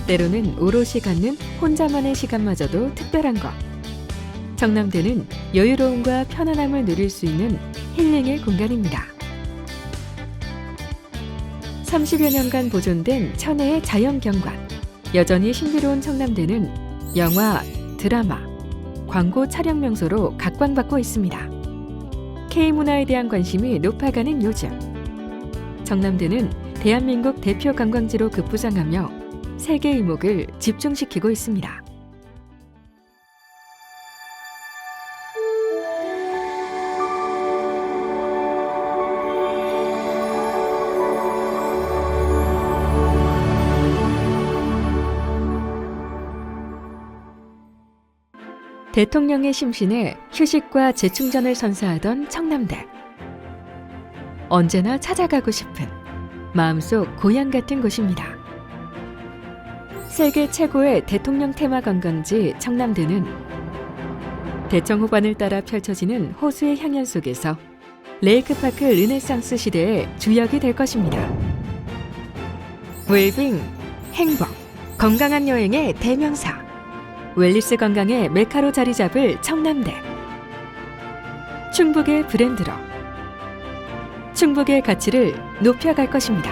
때로는 오롯이 갖는 혼자만의 시간마저도 특별한 것. 청남대는 여유로움과 편안함을 누릴 수 있는 힐링의 공간입니다. 30여 년간 보존된 천혜의 자연경관. 여전히 신비로운 청남대는 영화, 드라마, 광고 촬영 명소로 각광받고 있습니다. K문화에 대한 관심이 높아가는 요즘. 청남대는 대한민국 대표 관광지로 급부상하며 세계 이목을 집중시키고 있습니다. 대통령의 심신에 휴식과 재충전을 선사하던 청남대. 언제나 찾아가고 싶은 마음속 고향 같은 곳입니다. 세계 최고의 대통령 테마 관광지 청남대는 대청호반을 따라 펼쳐지는 호수의 향연 속에서 레이크파크 르네상스 시대의 주역이 될 것입니다. 웰빙, 행복, 건강한 여행의 대명사. 웰리스 건강의 메카로 자리 잡을 청남대. 충북의 브랜드로 충북의 가치를 높여갈 것입니다.